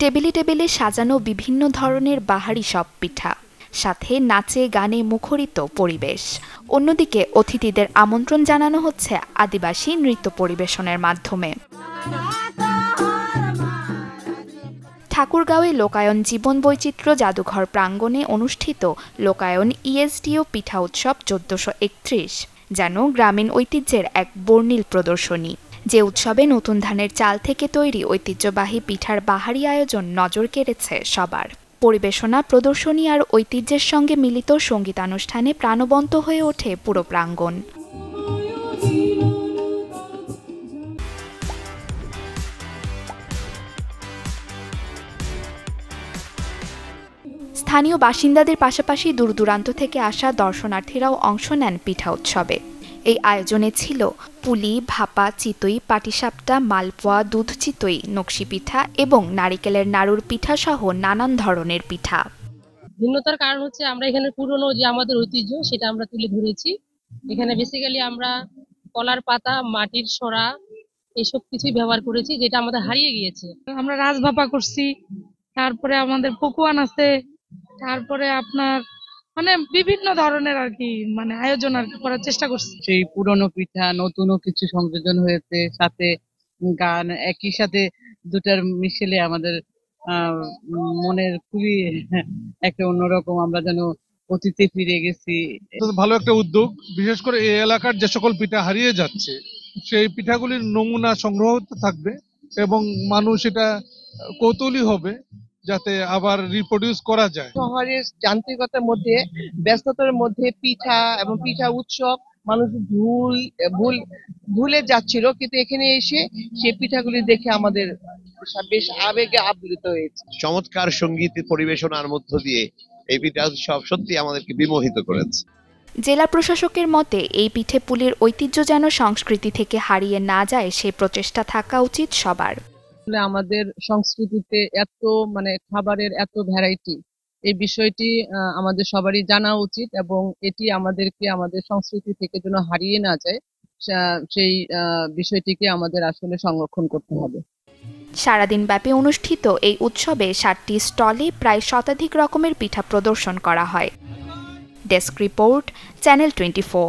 টেবিলে টেবিলে সাজানো বিভিন্ন ধরনের বাহারি সব পিঠা, সাথে নাচে গানে মুখরিত পরিবেশ। অন্যদিকে অতিথিদের আমন্ত্রণ জানানো হচ্ছে আদিবাসী নৃত্য পরিবেশনের মাধ্যমে। ঠাকুরগাঁওয়ে লোকায়ন জীবন বৈচিত্র্য জাদুঘর প্রাঙ্গণে অনুষ্ঠিত লোকায়ন ইএসডিও পিঠা উৎসব ১৪৩১ যেন গ্রামীণ ঐতিহ্যের এক বর্ণিল প্রদর্শনী। যে উৎসবে নতুন ধানের চাল থেকে তৈরি ঐতিহ্যবাহী পিঠার বাহারি আয়োজন নজর কেড়েছে সবার। পরিবেশনা, প্রদর্শনী আর ঐতিহ্যের সঙ্গে মিলিত সঙ্গীতানুষ্ঠানে প্রাণবন্ত হয়ে ওঠে পুরো প্রাঙ্গণ। স্থানীয় বাসিন্দাদের পাশাপাশি দূরদূরান্ত থেকে আসা দর্শনার্থীরাও অংশ নেন পিঠা উৎসবে। এই আয়োজনে ছিল পুলি, ভাপা, চিতই, পাটিসাপটা, মালপোয়া, দুধ চিতই, নকশি পিঠা এবং নারিকেলের নাড়ুর পিঠা সহ নানান ধরনের পিঠা। ভিন্নতার কারণ হচ্ছে আমরা এখানে পুরনো যে আমাদের ঐতিহ্য সেটা আমরা তুলে ধরেছি। এখানে বেসিক্যালি আমরা কলার পাতা, মাটির সরা এসব কিছুই ব্যবহার করেছি, যেটা আমাদের হারিয়ে গিয়েছে। আমরা রাজভাপা করছি, তারপরে আমাদের পকুয়ান আছে, তারপরে আপনার বিভিন্ন ধরনের আর কি আয়োজন আর কি করার চেষ্টা করছি। সেই পুরনো পিঠা নতুনও কিছু সংযোজন হয়েছে, সাথে গান একই সাথে দুটার মিশেলে আমাদের মনের খুবই একটা অন্যরকম, আমরা যেন অতীতে ফিরে গেছি। ভালো একটা উদ্যোগ, বিশেষ করে এই এলাকার যে সকল পিঠা হারিয়ে যাচ্ছে সেই পিঠাগুলির নমুনা সংগ্রহ থাকবে এবং মানুষ এটা কৌতূহলী হবে যাতে আবার রিপ্রোডিউস করা যায়। শহরের যান্ত্রিকতার মধ্যে, ব্যস্ততার মধ্যে পিঠা এবং পিঠা উৎসব মানুষ ভুলে যাচ্ছিল, কিন্তু এখানে এসে সেই পিঠাগুলি দেখে আমাদের বেশ আবেগে আপ্লুত হয়েছে। চমৎকার সঙ্গীত পরিবেশনার মধ্য দিয়ে এই পিঠা উৎসব সত্যি আমাদেরকে বিমোহিত করেছে। জেলা প্রশাসকের মতে এই পিঠে পুলির ঐতিহ্য যেন সংস্কৃতি থেকে হারিয়ে না যায় সেই প্রচেষ্টা থাকা উচিত সবার। আমাদের সংস্কৃতিতে এত খাবারের এত ভ্যারাইটি, এই বিষয়টি আমাদের সবারই জানা উচিত এবং এটি আমাদেরকে আমাদের সংস্কৃতি থেকে যেন হারিয়ে না যায় সেই বিষয়টিকে আমাদের আসলে সংরক্ষণ করতে হবে। সারাদিন ব্যাপী অনুষ্ঠিত এই উৎসবে ৭টি স্টলে প্রায় শতাধিক রকমের পিঠা প্রদর্শন করা হয়। Desk report, channel 24।